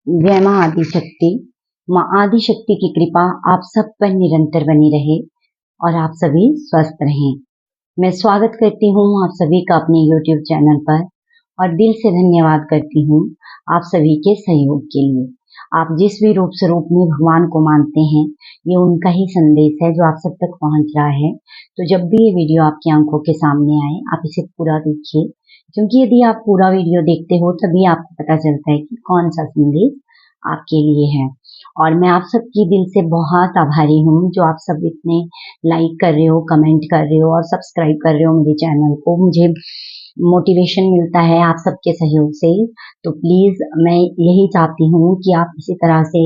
जय माँ आदिशक्ति। माँ आदिशक्ति की कृपा आप सब पर निरंतर बनी रहे और आप सभी स्वस्थ रहें। मैं स्वागत करती हूँ आप सभी का अपने YouTube चैनल पर और दिल से धन्यवाद करती हूँ आप सभी के सहयोग के लिए। आप जिस भी रूप स्वरूप में भगवान को मानते हैं, ये उनका ही संदेश है जो आप सब तक पहुंच रहा है। तो जब भी ये वीडियो आपकी आंखों के सामने आए, आप इसे पूरा देखिए, क्योंकि यदि आप पूरा वीडियो देखते हो तभी आपको पता चलता है कि कौन सा संदेश आपके लिए है। और मैं आप सबकी दिल से बहुत आभारी हूँ जो आप सब इतने लाइक कर रहे हो, कमेंट कर रहे हो और सब्सक्राइब कर रहे हो मेरे चैनल को। मुझे मोटिवेशन मिलता है आप सबके सहयोग से। तो प्लीज मैं यही चाहती हूँ कि आप इसी तरह से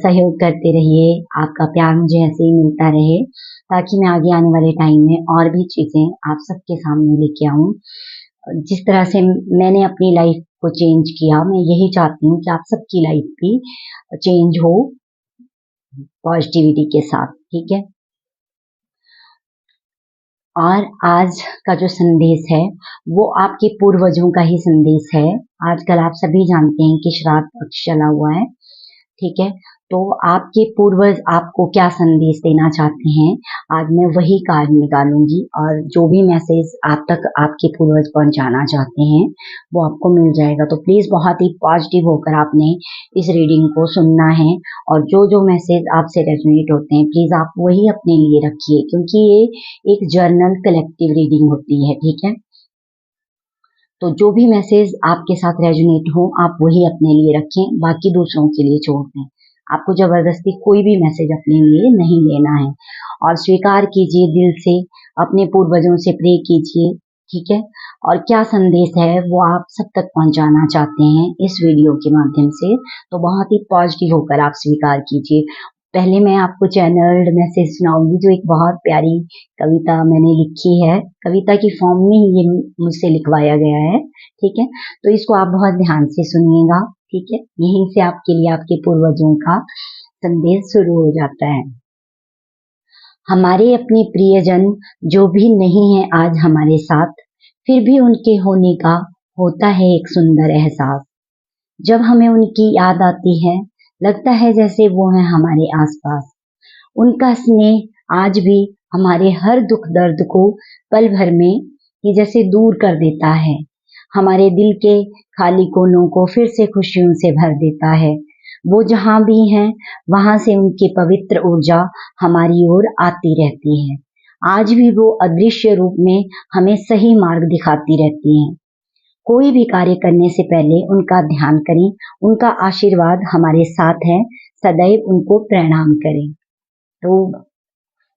सहयोग करते रहिए। आपका प्यार मुझे ऐसे ही मिलता रहे ताकि मैं आगे आने वाले टाइम में और भी चीजें आप सबके सामने लेके आऊं। जिस तरह से मैंने अपनी लाइफ को चेंज किया, मैं यही चाहती हूँ कि आप सबकी लाइफ भी चेंज हो पॉजिटिविटी के साथ। ठीक है। और आज का जो संदेश है वो आपके पूर्वजों का ही संदेश है। आजकल आप सभी जानते हैं कि श्राद्ध पक्ष चला हुआ है। ठीक है। तो आपके पूर्वज आपको क्या संदेश देना चाहते हैं, आज मैं वही कार्ड निकालूंगी और जो भी मैसेज आप तक आपके पूर्वज पहुंचाना चाहते हैं वो आपको मिल जाएगा। तो प्लीज बहुत ही पॉजिटिव होकर आपने इस रीडिंग को सुनना है और जो जो मैसेज आपसे रेजोनेट होते हैं प्लीज आप वही अपने लिए रखिए, क्योंकि ये एक जर्नल कलेक्टिव रीडिंग होती है। ठीक है। तो जो भी मैसेज आपके साथ रेजोनेट हो आप वही अपने लिए रखें, बाकी दूसरों के लिए छोड़ दें। आपको जबरदस्ती कोई भी मैसेज अपने लिए नहीं लेना है और स्वीकार कीजिए दिल से, अपने पूर्वजों से प्रे कीजिए। ठीक है। और क्या संदेश है वो आप सब तक पहुंचाना चाहते हैं इस वीडियो के माध्यम से, तो बहुत ही पॉजिटिव होकर आप स्वीकार कीजिए। पहले मैं आपको चैनल्ड मैसेज सुनाऊंगी, जो एक बहुत प्यारी कविता मैंने लिखी है। कविता की फॉर्म में ये मुझसे लिखवाया गया है। ठीक है। तो इसको आप बहुत ध्यान से सुनिएगा। ठीक है। यहीं से आपके लिए आपके पूर्वजों का संदेश शुरू हो जाता है। हमारे अपने प्रियजन जो भी नहीं है आज हमारे साथ, फिर भी उनके होने का होता है एक सुंदर एहसास। जब हमें उनकी याद आती है लगता है जैसे वो है हमारे आसपास। उनका स्नेह आज भी हमारे हर दुख दर्द को पल भर में ये जैसे दूर कर देता है। हमारे दिल के खाली कोनों को फिर से खुशियों से भर देता है। वो जहाँ भी हैं वहां से उनकी पवित्र ऊर्जा हमारी ओर आती रहती है। आज भी वो अदृश्य रूप में हमें सही मार्ग दिखाती रहती हैं। कोई भी कार्य करने से पहले उनका ध्यान करें, उनका आशीर्वाद हमारे साथ है, सदैव उनको प्रणाम करें। तो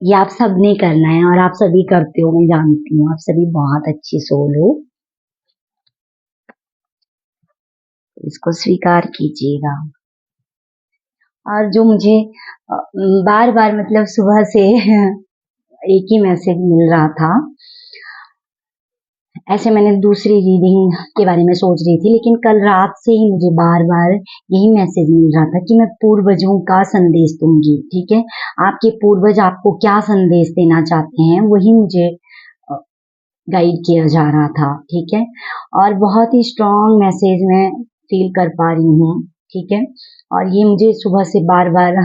ये आप सब ने करना है और आप सभी करते हो, मैं जानती हूँ। आप सभी बहुत अच्छी सोल हो, इसको स्वीकार कीजिएगा। और जो मुझे बार बार मतलब सुबह से एक ही मैसेज मिल रहा था, ऐसे मैंने दूसरी रीडिंग के बारे में सोच रही थी, लेकिन कल रात से ही मुझे बार बार यही मैसेज मिल रहा था कि मैं पूर्वजों का संदेश दूंगी। ठीक है। आपके पूर्वज आपको क्या संदेश देना चाहते हैं वही मुझे गाइड किया जा रहा था। ठीक है। और बहुत ही स्ट्रॉन्ग मैसेज मैं फील कर पा रही हूँ। ठीक है। और ये मुझे सुबह से बार बार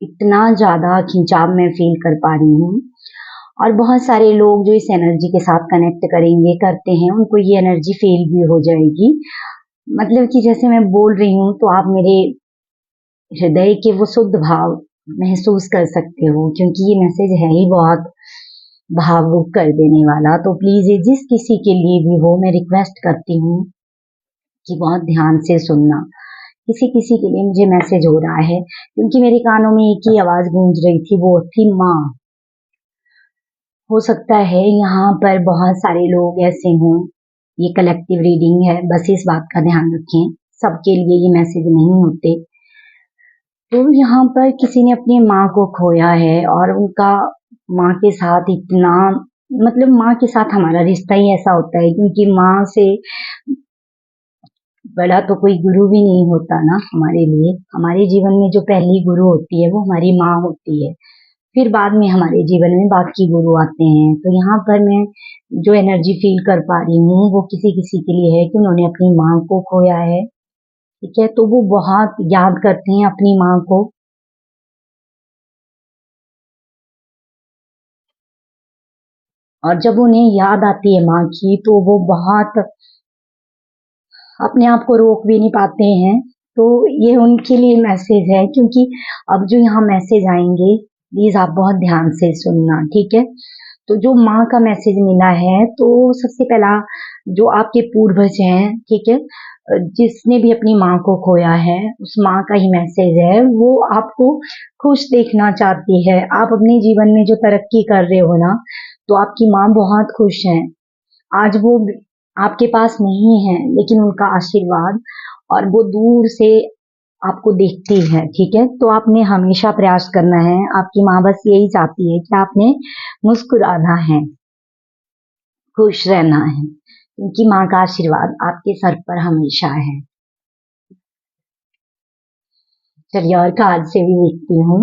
इतना ज्यादा खिंचाव में फील कर पा रही हूँ। और बहुत सारे लोग जो इस एनर्जी के साथ कनेक्ट करेंगे करते हैं उनको ये एनर्जी फील भी हो जाएगी। मतलब कि जैसे मैं बोल रही हूँ तो आप मेरे हृदय के वो शुद्ध भाव महसूस कर सकते हो, क्योंकि ये मैसेज है ही बहुत भावुक कर देने वाला। तो प्लीज ये जिस किसी के लिए भी हो, मैं रिक्वेस्ट करती हूँ कि बहुत ध्यान से सुनना। किसी किसी के लिए मुझे मैसेज हो रहा है, क्योंकि मेरे कानों में एक ही आवाज गूंज रही थी, वो थी माँ। हो सकता है यहाँ पर बहुत सारे लोग ऐसे हों, ये कलेक्टिव रीडिंग है, बस इस बात का ध्यान रखें, सबके लिए ये मैसेज नहीं होते। तो यहाँ पर किसी ने अपनी माँ को खोया है और उनका माँ के साथ इतना, मतलब माँ के साथ हमारा रिश्ता ही ऐसा होता है, क्योंकि माँ से बड़ा तो कोई गुरु भी नहीं होता ना हमारे लिए। हमारे जीवन में जो पहली गुरु होती है वो हमारी माँ होती है, फिर बाद में हमारे जीवन में बाकी गुरु आते हैं। तो यहाँ पर मैं जो एनर्जी फील कर पा रही हूँ वो किसी किसी के लिए है कि उन्होंने अपनी माँ को खोया है। ठीक है। तो वो बहुत याद करते हैं अपनी माँ को। और जब उन्हें याद आती है माँ की तो वो बहुत अपने आप को रोक भी नहीं पाते हैं। तो ये उनके लिए मैसेज है, क्योंकि अब जो यहाँ मैसेज आएंगे प्लीज आप बहुत ध्यान से सुनना, ठीक है। तो जो माँ का मैसेज मिला है, तो सबसे पहला जो आपके पूर्वज हैं, ठीक है, जिसने भी अपनी माँ को खोया है उस माँ का ही मैसेज है। वो आपको खुश देखना चाहती है। आप अपने जीवन में जो तरक्की कर रहे हो ना, तो आपकी माँ बहुत खुश है। आज वो आपके पास नहीं है, लेकिन उनका आशीर्वाद और वो दूर से आपको देखती है, ठीक है। तो आपने हमेशा प्रयास करना है। आपकी माँ बस यही चाहती है कि आपने मुस्कुराना है, खुश रहना है, क्योंकि माँ का आशीर्वाद आपके सर पर हमेशा है। चलिए और कार्ड से भी देखती हूँ।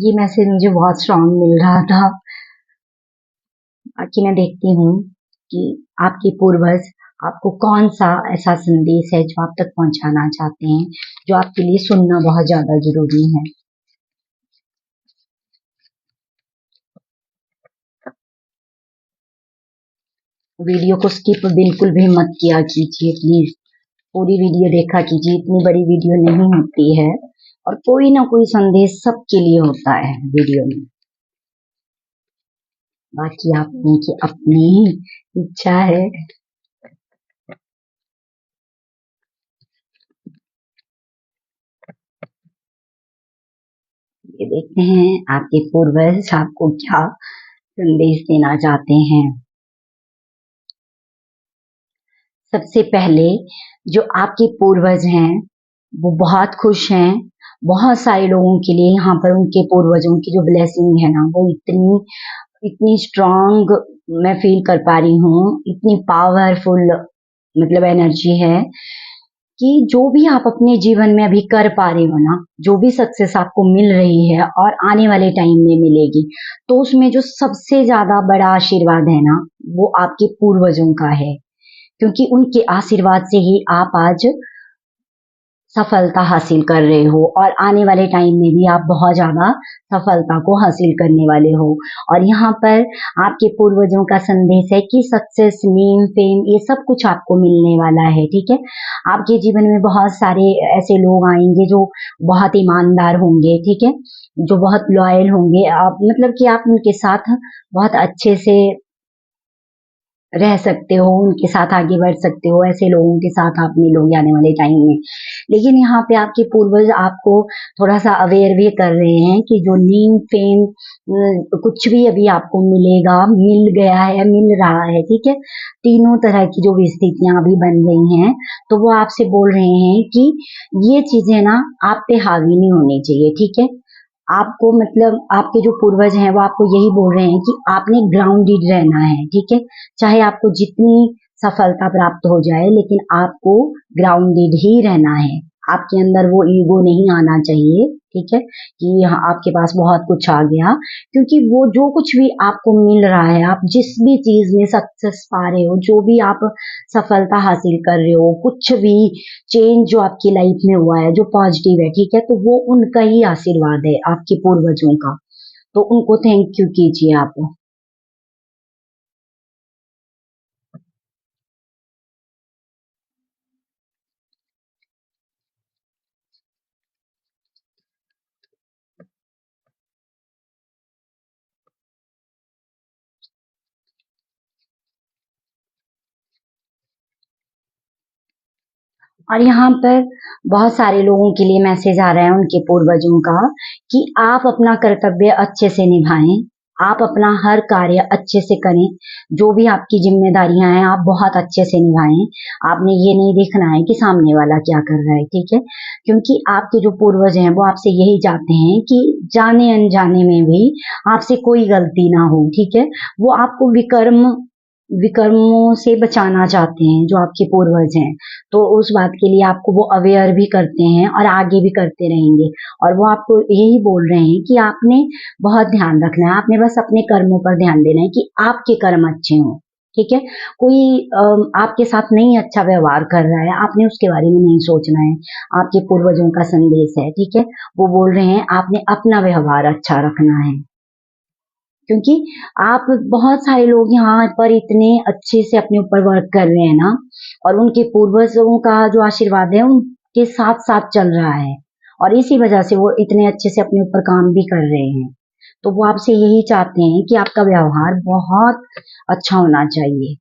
ये मैसेज मुझे बहुत स्ट्रांग मिल रहा था। बाकी मैं देखती हूँ कि आपके पूर्वज आपको कौन सा ऐसा संदेश है जो आप तक पहुंचाना चाहते हैं, जो आपके लिए सुनना बहुत ज्यादा जरूरी है। वीडियो को स्किप बिल्कुल भी मत किया कीजिए प्लीज। पूरी वीडियो देखा कीजिए। इतनी बड़ी वीडियो नहीं होती है, और कोई ना कोई संदेश सबके लिए होता है वीडियो में। बाकी आपने की अपनी इच्छा है। ये देखते हैं आपके पूर्वज आपको क्या संदेश देना चाहते हैं। सबसे पहले जो आपके पूर्वज हैं वो बहुत खुश हैं। बहुत सारे लोगों के लिए यहाँ पर उनके पूर्वजों की जो ब्लेसिंग है ना, वो इतनी इतनी स्ट्रांग मैं फील कर पा रही हूँ। इतनी पावरफुल मतलब एनर्जी है कि जो भी आप अपने जीवन में अभी कर पा रहे हो ना, जो भी सक्सेस आपको मिल रही है और आने वाले टाइम में मिलेगी, तो उसमें जो सबसे ज्यादा बड़ा आशीर्वाद है ना, वो आपके पूर्वजों का है। क्योंकि उनके आशीर्वाद से ही आप आज सफलता हासिल कर रहे हो, और आने वाले टाइम में भी आप बहुत ज्यादा सफलता को हासिल करने वाले हो। और यहाँ पर आपके पूर्वजों का संदेश है कि सक्सेस, नेम, फेम, ये सब कुछ आपको मिलने वाला है, ठीक है। आपके जीवन में बहुत सारे ऐसे लोग आएंगे जो बहुत ईमानदार होंगे, ठीक है, जो बहुत लॉयल होंगे। आप मतलब कि आप उनके साथ बहुत अच्छे से रह सकते हो, उनके साथ आगे बढ़ सकते हो। ऐसे लोगों के साथ आप मिलोगे आने वाले टाइम में। लेकिन यहाँ पे आपके पूर्वज आपको थोड़ा सा अवेयर भी कर रहे हैं कि जो नेम, फेम, कुछ भी अभी आपको मिलेगा, मिल गया है, मिल रहा है, ठीक है। तीनों तरह की जो भी स्थितियां अभी बन गई हैं, तो वो आपसे बोल रहे हैं कि ये चीजें ना आप पे हावी नहीं होनी चाहिए, ठीक है। आपको मतलब आपके जो पूर्वज हैं वो आपको यही बोल रहे हैं कि आपने ग्राउंडेड रहना है, ठीक है। चाहे आपको जितनी सफलता प्राप्त हो जाए, लेकिन आपको ग्राउंडेड ही रहना है। आपके अंदर वो ईगो नहीं आना चाहिए, ठीक है, कि हाँ आपके पास बहुत कुछ आ गया। क्योंकि वो जो कुछ भी आपको मिल रहा है, आप जिस भी चीज में सक्सेस पा रहे हो, जो भी आप सफलता हासिल कर रहे हो, कुछ भी चेंज जो आपकी लाइफ में हुआ है जो पॉजिटिव है, ठीक है, तो वो उनका ही आशीर्वाद है, आपके पूर्वजों का। तो उनको थैंक यू कीजिए आप। और यहाँ पर बहुत सारे लोगों के लिए मैसेज आ रहा है उनके पूर्वजों का कि आप अपना कर्तव्य अच्छे से निभाएं। आप अपना हर कार्य अच्छे से करें। जो भी आपकी जिम्मेदारियां हैं आप बहुत अच्छे से निभाएं। आपने ये नहीं देखना है कि सामने वाला क्या कर रहा है, ठीक है। क्योंकि आपके जो पूर्वज हैं वो आपसे यही चाहते हैं कि जाने अनजाने में भी आपसे कोई गलती ना हो, ठीक है। वो आपको विकर्मों से बचाना चाहते हैं, जो आपके पूर्वज हैं। तो उस बात के लिए आपको वो अवेयर भी करते हैं और आगे भी करते रहेंगे। और वो आपको यही बोल रहे हैं कि आपने बहुत ध्यान रखना है। आपने बस अपने कर्मों पर ध्यान देना है कि आपके कर्म अच्छे हों। ठीक है। कोई आपके साथ नहीं अच्छा व्यवहार कर रहा है, आपने उसके बारे में नहीं सोचना है। आपके पूर्वजों का संदेश है, ठीक है। वो बोल रहे हैं आपने अपना व्यवहार अच्छा रखना है, क्योंकि आप बहुत सारे लोग यहाँ पर इतने अच्छे से अपने ऊपर वर्क कर रहे हैं ना, और उनके पूर्वजों का जो आशीर्वाद है उनके साथ साथ चल रहा है, और इसी वजह से वो इतने अच्छे से अपने ऊपर काम भी कर रहे हैं। तो वो आपसे यही चाहते हैं कि आपका व्यवहार बहुत अच्छा होना चाहिए।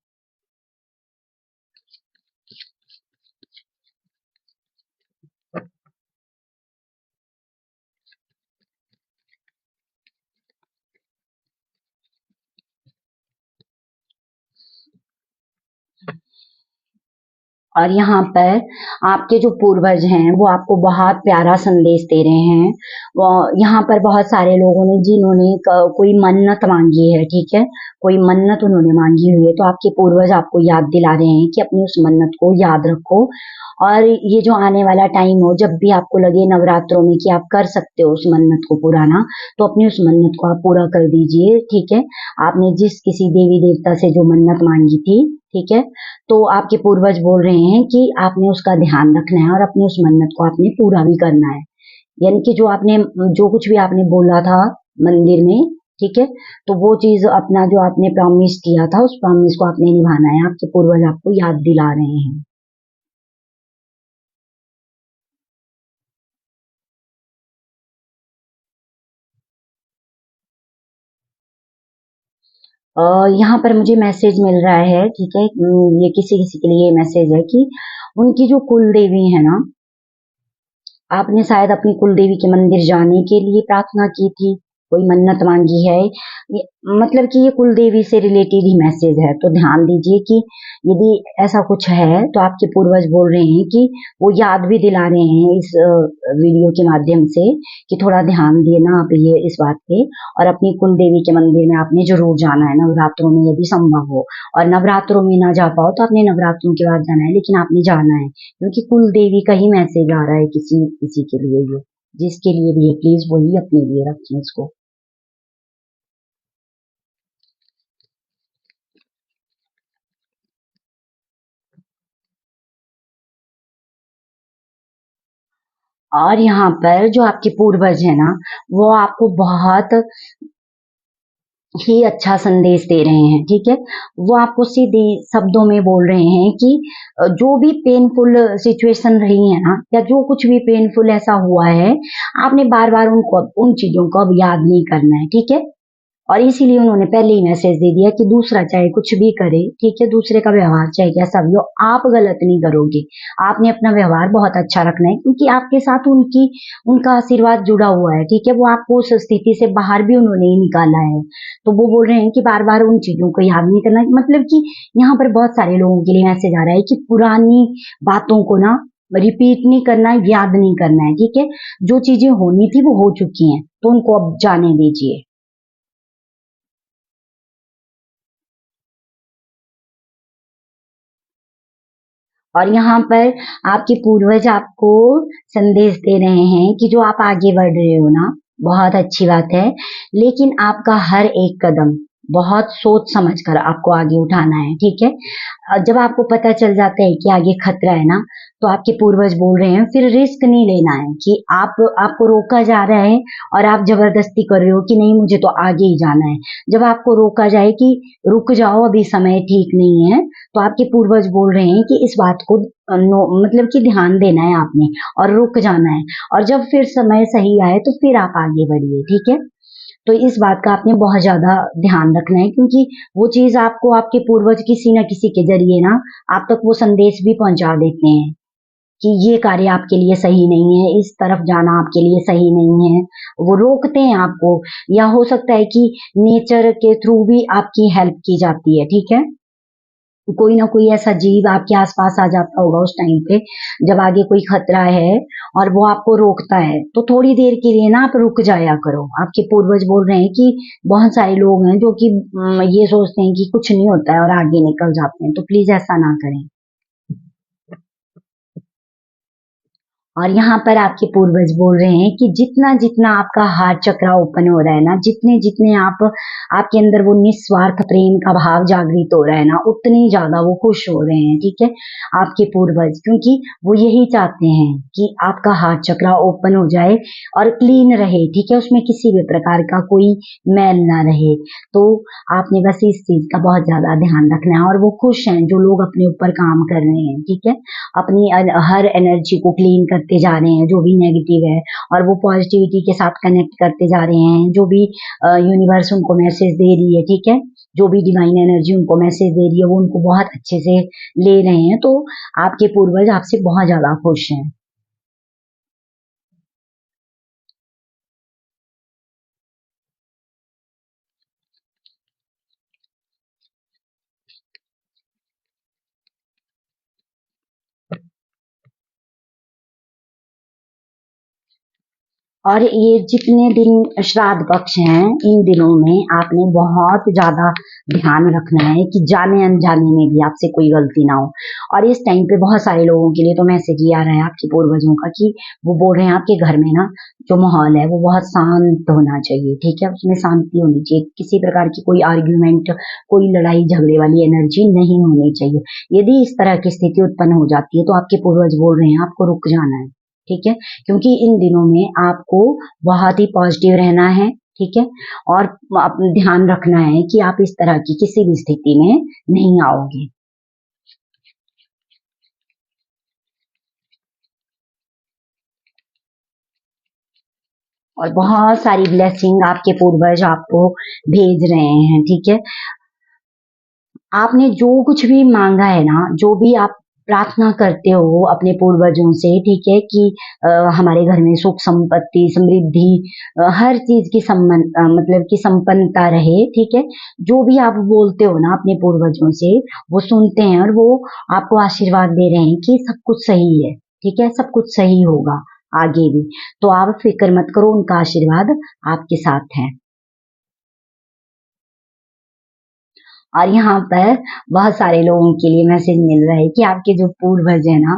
और यहाँ पर आपके जो पूर्वज हैं वो आपको बहुत प्यारा संदेश दे रहे हैं। वो यहाँ पर बहुत सारे लोगों ने जिन्होंने कोई मन्नत मांगी है, ठीक है, कोई मन्नत उन्होंने मांगी हुई है, तो आपके पूर्वज आपको याद दिला रहे हैं कि अपनी उस मन्नत को याद रखो। और ये जो आने वाला टाइम हो, जब भी आपको लगे नवरात्रों में कि आप कर सकते हो उस मन्नत को पूरा ना, तो अपनी उस मन्नत को आप पूरा कर दीजिए, ठीक है। आपने जिस किसी देवी देवता से जो मन्नत मांगी थी, ठीक है, तो आपके पूर्वज बोल रहे हैं कि आपने उसका ध्यान रखना है और अपनी उस मन्नत को आपने पूरा भी करना है। यानी कि जो कुछ भी आपने बोला था मंदिर में, ठीक है, तो वो चीज अपना जो आपने प्रॉमिस किया था उस प्रॉमिस को आपने निभाना है। आपके पूर्वज आपको याद दिला रहे हैं। यहाँ पर मुझे मैसेज मिल रहा है, ठीक है, ये किसी किसी के लिए मैसेज है कि उनकी जो कुल देवी है ना, आपने शायद अपनी कुल देवी के मंदिर जाने के लिए प्रार्थना की थी, कोई मन्नत मांगी है। मतलब कि ये कुल देवी से रिलेटेड ही मैसेज है, तो ध्यान दीजिए कि यदि ऐसा कुछ है तो आपके पूर्वज बोल रहे हैं कि वो याद भी दिला रहे हैं इस वीडियो के माध्यम से कि थोड़ा ध्यान देना आप ये इस बात पे, और अपनी कुल देवी के मंदिर में आपने जरूर जाना है नवरात्रों में यदि संभव हो। और नवरात्रों में ना जा पाओ तो आपने नवरात्रों के बाद जाना है, लेकिन आपने जाना है, क्योंकि कुल देवी का ही मैसेज आ रहा है किसी किसी के लिए। ये जिसके लिए भी है प्लीज वही अपने लिए रखें इसको। और यहाँ पर जो आपके पूर्वज है ना, वो आपको बहुत ही अच्छा संदेश दे रहे हैं, ठीक है। वो आपको सीधे शब्दों में बोल रहे हैं कि जो भी पेनफुल सिचुएशन रही है ना, या जो कुछ भी पेनफुल ऐसा हुआ है, आपने बार बार उनको उन चीजों को अब याद नहीं करना है, ठीक है। और इसीलिए उन्होंने पहले ही मैसेज दे दिया कि दूसरा चाहे कुछ भी करे, ठीक है, दूसरे का व्यवहार चाहे कैसा भी हो, आप गलत नहीं करोगे। आपने अपना व्यवहार बहुत अच्छा रखना है, क्योंकि आपके साथ उनका आशीर्वाद जुड़ा हुआ है, ठीक है। वो आपको उस स्थिति से बाहर भी उन्होंने ही निकाला है। तो वो बोल रहे हैं कि बार बार उन चीजों को याद नहीं करना, मतलब कि यहाँ पर बहुत सारे लोगों के लिए मैसेज आ रहा है कि पुरानी बातों को ना रिपीट नहीं करना है, याद नहीं करना है, ठीक है। जो चीजें होनी थी वो हो चुकी हैं, तो उनको अब जाने दीजिए। और यहाँ पर आपके पूर्वज आपको संदेश दे रहे हैं कि जो आप आगे बढ़ रहे हो ना, बहुत अच्छी बात है, लेकिन आपका हर एक कदम बहुत सोच समझ कर आपको आगे उठाना है, ठीक है। जब आपको पता चल जाता है कि आगे खतरा है ना, तो आपके पूर्वज बोल रहे हैं फिर रिस्क नहीं लेना है कि आपको रोका जा रहा है और आप जबरदस्ती कर रहे हो कि नहीं मुझे तो आगे ही जाना है। जब आपको रोका जाए कि रुक जाओ अभी समय ठीक नहीं है, तो आपके पूर्वज बोल रहे हैं कि इस बात को मतलब कि ध्यान देना है आपने, और रुक जाना है, और जब फिर समय सही आए तो फिर आप आगे बढ़िए, ठीक है। तो इस बात का आपने बहुत ज्यादा ध्यान रखना है, क्योंकि वो चीज आपको आपके पूर्वज किसी न किसी के जरिए ना आप तक वो संदेश भी पहुंचा देते हैं कि ये कार्य आपके लिए सही नहीं है, इस तरफ जाना आपके लिए सही नहीं है। वो रोकते हैं आपको, या हो सकता है कि नेचर के थ्रू भी आपकी हेल्प की जाती है, ठीक है। कोई ना कोई ऐसा जीव आपके आसपास आ जाता होगा उस टाइम पे, जब आगे कोई खतरा है और वो आपको रोकता है, तो थोड़ी देर के लिए ना आप रुक जाया करो। आपके पूर्वज बोल रहे हैं कि बहुत सारे लोग हैं जो कि ये सोचते हैं कि कुछ नहीं होता है और आगे निकल जाते हैं, तो प्लीज ऐसा ना करें। और यहाँ पर आपके पूर्वज बोल रहे हैं कि जितना जितना आपका हार्ट चक्र ओपन हो रहा है ना, जितने जितने आपके अंदर वो निस्वार्थ प्रेम का भाव जागृत हो रहा है ना, उतने ज्यादा वो खुश हो रहे हैं, ठीक है, आपके पूर्वज, क्योंकि वो यही चाहते हैं कि आपका हार्ट चक्र ओपन हो जाए और क्लीन रहे, ठीक है, उसमें किसी भी प्रकार का कोई मैल ना रहे। तो आपने बस इस चीज का बहुत ज्यादा ध्यान रखना है। और वो खुश हैं जो लोग अपने ऊपर काम कर रहे हैं, ठीक है, अपनी हर एनर्जी को क्लीन करते जा रहे हैं जो भी नेगेटिव है, और वो पॉजिटिविटी के साथ कनेक्ट करते जा रहे हैं, जो भी यूनिवर्स उनको मैसेज दे रही है, ठीक है, जो भी डिवाइन एनर्जी उनको मैसेज दे रही है वो उनको बहुत अच्छे से ले रहे हैं। तो आपके पूर्वज आपसे बहुत ज्यादा खुश हैं। और ये जितने दिन श्राद्ध पक्ष हैं, इन दिनों में आपने बहुत ज्यादा ध्यान रखना है कि जाने अनजाने में भी आपसे कोई गलती ना हो। और इस टाइम पे बहुत सारे लोगों के लिए तो मैसेज ये आ रहा है आपके पूर्वजों का कि वो बोल रहे हैं आपके घर में ना जो माहौल है वो बहुत शांत होना चाहिए, ठीक है, उसमें शांति होनी चाहिए, किसी प्रकार की कोई आर्ग्यूमेंट, कोई लड़ाई झगड़े वाली एनर्जी नहीं होनी चाहिए। यदि इस तरह की स्थिति उत्पन्न हो जाती है तो आपके पूर्वज बोल रहे हैं आपको रुक जाना है, ठीक है, क्योंकि इन दिनों में आपको बहुत ही पॉजिटिव रहना है, ठीक है, और ध्यान रखना है कि आप इस तरह की किसी भी स्थिति में नहीं आओगे। और बहुत सारी ब्लेसिंग आपके पूर्वज आपको भेज रहे हैं, ठीक है, आपने जो कुछ भी मांगा है ना, जो भी आप प्रार्थना करते हो अपने पूर्वजों से, ठीक है, कि हमारे घर में सुख संपत्ति समृद्धि हर चीज की मतलब कि संपन्नता रहे, ठीक है, जो भी आप बोलते हो ना अपने पूर्वजों से वो सुनते हैं और वो आपको आशीर्वाद दे रहे हैं कि सब कुछ सही है, ठीक है, सब कुछ सही होगा आगे भी। तो आप फिक्र मत करो, उनका आशीर्वाद आपके साथ है। और यहाँ पर बहुत सारे लोगों के लिए मैसेज मिल रहा है कि आपके जो पूर्वज है ना,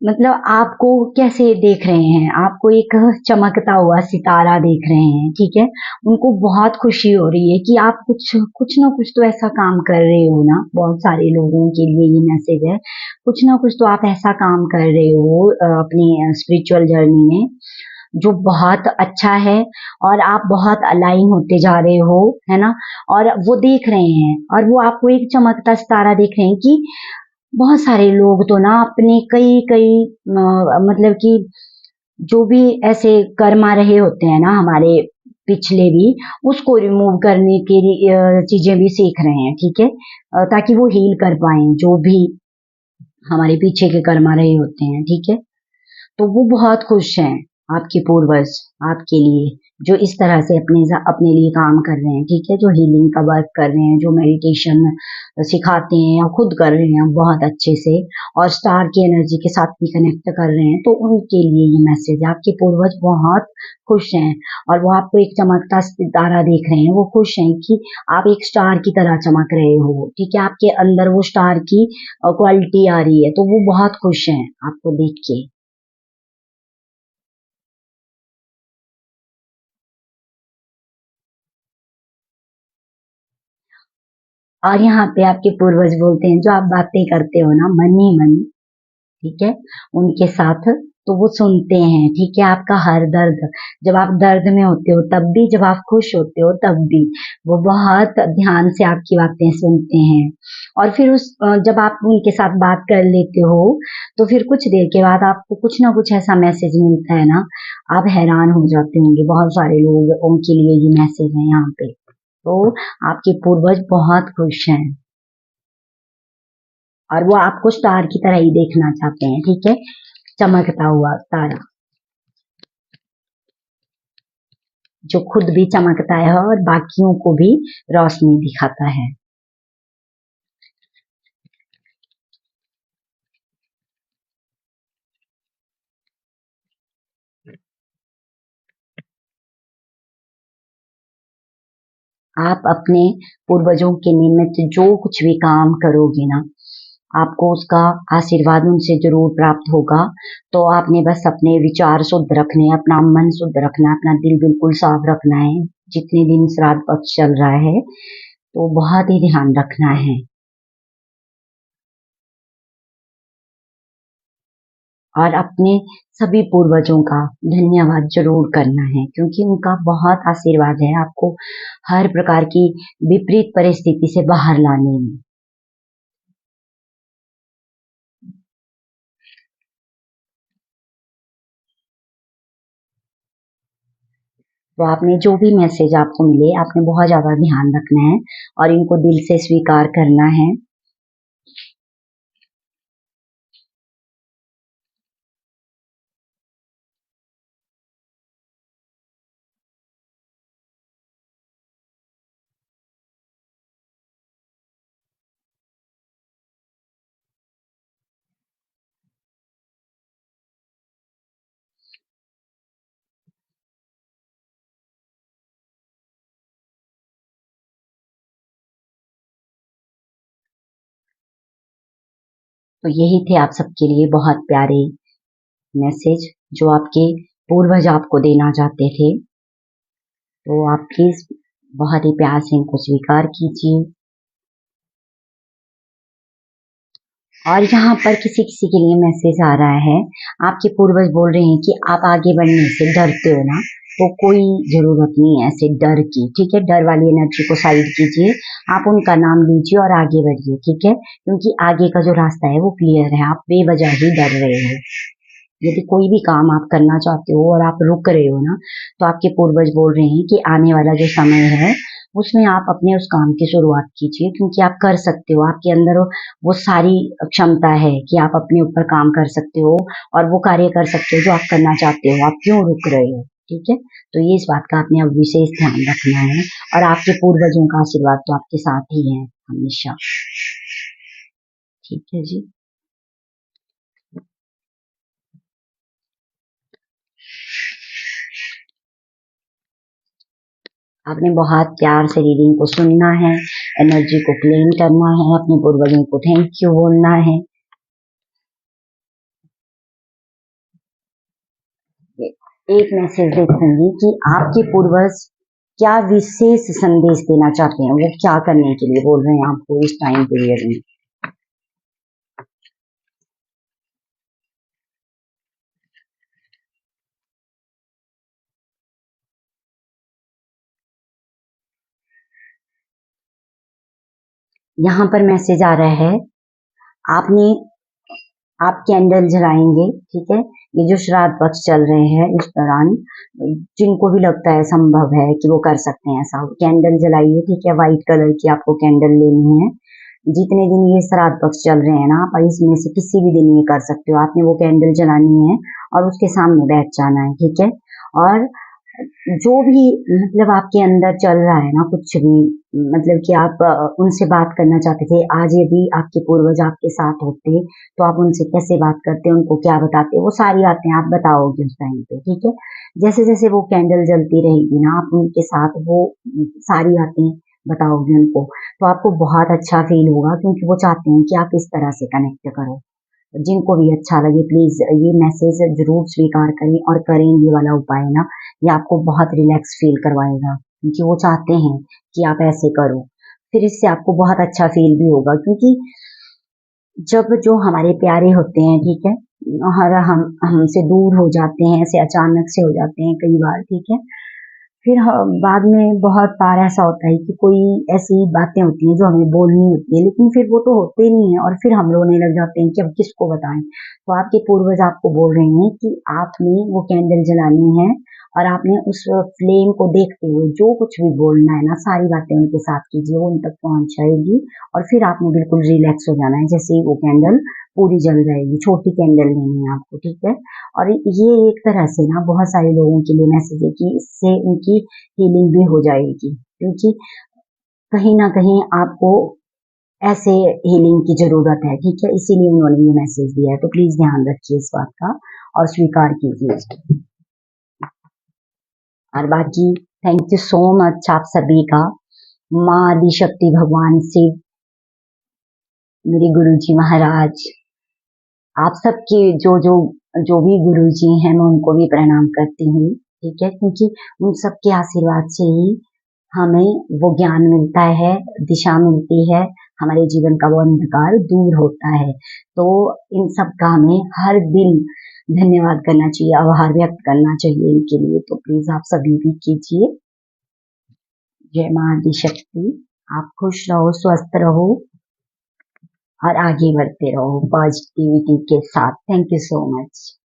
मतलब आपको कैसे देख रहे हैं, आपको एक चमकता हुआ सितारा देख रहे हैं, ठीक है, उनको बहुत खुशी हो रही है कि आप कुछ कुछ ना कुछ तो ऐसा काम कर रहे हो ना। बहुत सारे लोगों के लिए ये मैसेज है, कुछ ना कुछ तो आप ऐसा काम कर रहे हो अपनी स्पिरिचुअल जर्नी में जो बहुत अच्छा है, और आप बहुत अलाइन होते जा रहे हो, है ना, और वो देख रहे हैं और वो आपको एक चमकता सितारा देख रहे हैं कि बहुत सारे लोग तो ना अपने कई कई मतलब कि जो भी ऐसे कर्मा रहे होते हैं ना हमारे पिछले भी, उसको रिमूव करने के लिए चीजें भी सीख रहे हैं, ठीक है, ताकि वो हील कर पाए जो भी हमारे पीछे के कर्मा रहे होते हैं, ठीक है। तो वो बहुत खुश हैं आपके पूर्वज आपके लिए, जो इस तरह से अपने लिए काम कर रहे हैं, ठीक है, जो हीलिंग का वर्क कर रहे हैं, जो मेडिटेशन सिखाते हैं या खुद कर रहे हैं बहुत अच्छे से, और स्टार की एनर्जी के साथ भी कनेक्ट कर रहे हैं, तो उनके लिए ये मैसेज है। आपके पूर्वज बहुत खुश हैं और वो आपको एक चमकता सितारा देख रहे हैं, वो खुश हैं कि आप एक स्टार की तरह चमक रहे हो, ठीक है, आपके अंदर वो स्टार की क्वालिटी आ रही है, तो वो बहुत खुश हैं आपको देख के। और यहाँ पे आपके पूर्वज बोलते हैं जो आप बातें करते हो ना मन ही मन, ठीक है, उनके साथ, तो वो सुनते हैं, ठीक है, आपका हर दर्द, जब आप दर्द में होते हो तब भी, जब आप खुश होते हो तब भी, वो बहुत ध्यान से आपकी बातें सुनते हैं। और फिर जब आप उनके साथ बात कर लेते हो तो फिर कुछ देर के बाद आपको कुछ ना कुछ ऐसा मैसेज मिलता है ना, आप हैरान हो जाते होंगे। बहुत सारे लोग उनके लिए ये मैसेज है यहाँ पे। तो आपके पूर्वज बहुत खुश हैं और वो आपको स्टार की तरह ही देखना चाहते हैं, ठीक है, चमकता हुआ तारा जो खुद भी चमकता है और बाकियों को भी रोशनी दिखाता है। आप अपने पूर्वजों के निमित्त जो कुछ भी काम करोगे ना, आपको उसका आशीर्वाद उनसे जरूर प्राप्त होगा। तो आपने बस अपने विचार शुद्ध रखने हैं, अपना मन शुद्ध रखना है, अपना दिल बिल्कुल साफ रखना है। जितने दिन श्राद्ध पक्ष चल रहा है तो बहुत ही ध्यान रखना है और अपने सभी पूर्वजों का धन्यवाद जरूर करना है, क्योंकि उनका बहुत आशीर्वाद है आपको हर प्रकार की विपरीत परिस्थिति से बाहर लाने में। तो आपने जो भी मैसेज आपको मिले, आपने बहुत ज्यादा ध्यान रखना है और इनको दिल से स्वीकार करना है। तो यही थे आप सबके लिए बहुत प्यारे मैसेज जो आपके पूर्वज आपको देना चाहते थे। तो आप प्लीज बहुत ही प्यार से इनको स्वीकार कीजिए। और यहाँ पर किसी किसी के लिए मैसेज आ रहा है, आपके पूर्वज बोल रहे हैं कि आप आगे बढ़ने से डरते हो ना, तो कोई जरूरत नहीं है ऐसे डर की, ठीक है। डर वाली एनर्जी को साइड कीजिए, आप उनका नाम लीजिए और आगे बढ़िए, ठीक है। क्योंकि आगे का जो रास्ता है वो क्लियर है, आप बेवजह ही डर रहे हो। यदि कोई भी काम आप करना चाहते हो और आप रुक रहे हो ना, तो आपके पूर्वज बोल रहे हैं कि आने वाला जो समय है उसमें आप अपने उस काम की शुरुआत कीजिए, क्योंकि आप कर सकते हो। आपके अंदर वो सारी क्षमता है कि आप अपने ऊपर काम कर सकते हो और वो कार्य कर सकते हो जो आप करना चाहते हो। आप क्यों रुक रहे हो, ठीक है। तो ये इस बात का आपने अब विशेष ध्यान रखना है और आपके पूर्वजों का आशीर्वाद तो आपके साथ ही है हमेशा, ठीक है जी। आपने बहुत प्यार से रीडिंग को सुनना है, एनर्जी को क्लेम करना है, अपने पूर्वजों को थैंक यू बोलना है। एक मैसेज देखूंगी कि आपके पूर्वज क्या विशेष संदेश देना चाहते हैं, वो क्या करने के लिए बोल रहे हैं आपको इस टाइम पीरियड में। यहाँ पर मैसेज आ रहा है, आपने आप कैंडल जलाएंगे, ठीक है। ये जो श्राद्ध पक्ष चल रहे हैं इस दौरान जिनको भी लगता है संभव है कि वो कर सकते हैं ऐसा, कैंडल जलाइए, ठीक है। व्हाइट कलर की आपको कैंडल लेनी है। जितने दिन ये श्राद्ध पक्ष चल रहे हैं ना, आप इसमें से किसी भी दिन ये कर सकते हो। आपने वो कैंडल जलानी है और उसके सामने बैठ जाना है, ठीक है। और जो भी मतलब आपके अंदर चल रहा है ना, कुछ भी मतलब कि आप उनसे बात करना चाहते थे, आज यदि आपके पूर्वज आपके साथ होते तो आप उनसे कैसे बात करते, उनको क्या बताते, वो सारी बातें आप बताओगे उस टाइम पे, ठीक है। जैसे जैसे वो कैंडल जलती रहेगी ना, आप उनके साथ वो सारी बातें बताओगे उनको, तो आपको बहुत अच्छा फील होगा, क्योंकि वो चाहते हैं कि आप इस तरह से कनेक्ट करो। जिनको भी अच्छा लगे प्लीज ये मैसेज जरूर स्वीकार करें और करें ये वाला उपाय ना, ये आपको बहुत रिलैक्स फील करवाएगा, क्योंकि वो चाहते हैं कि आप ऐसे करो। फिर इससे आपको बहुत अच्छा फील भी होगा, क्योंकि जब जो हमारे प्यारे होते हैं, ठीक है, हर हम हमसे दूर हो जाते हैं, ऐसे अचानक से हो जाते हैं कई बार, ठीक है। फिर बाद में बहुत बार ऐसा होता है कि कोई ऐसी बातें होती हैं जो हमें बोलनी होती है, लेकिन फिर वो तो होते नहीं है और फिर हम रोने लग जाते हैं कि अब किसको बताएं। तो आपके पूर्वज आपको बोल रहे हैं कि आपने वो कैंडल जलानी है और आपने उस फ्लेम को देखते हुए जो कुछ भी बोलना है ना, सारी बातें उनके साथ कीजिए, वो उन तक पहुंच जाएगी। और फिर आपने बिल्कुल रिलैक्स हो जाना है, जैसे ही वो कैंडल पूरी जल जाएगी। छोटी कैंडल लेनी है आपको, ठीक है। और ये एक तरह से ना बहुत सारे लोगों के लिए मैसेज है कि इससे उनकी हीलिंग भी हो जाएगी, क्योंकि कहीं ना कहीं आपको ऐसे हीलिंग की जरूरत है, ठीक है। इसीलिए उन्होंने ये मैसेज दिया है, तो प्लीज ध्यान रखिए इस बात का और स्वीकार कीजिए इसको। और बाकी थैंक यू सो मच आप सभी का। माँ आदि शक्ति भगवान शिव मेरे गुरुजी महाराज, आप सबके जो भी गुरुजी हैं मैं उनको भी प्रणाम करती हूँ, ठीक है, क्योंकि उन सबके आशीर्वाद से ही हमें वो ज्ञान मिलता है, दिशा मिलती है, हमारे जीवन का वो अंधकार दूर होता है। तो इन सब का हमें हर दिन धन्यवाद करना चाहिए, आभार व्यक्त करना चाहिए इनके लिए। तो प्लीज आप सभी भी कीजिए। जय मां आदिशक्ति। आप खुश रहो, स्वस्थ रहो और आगे बढ़ते रहो पॉजिटिविटी के साथ। Thank you so much.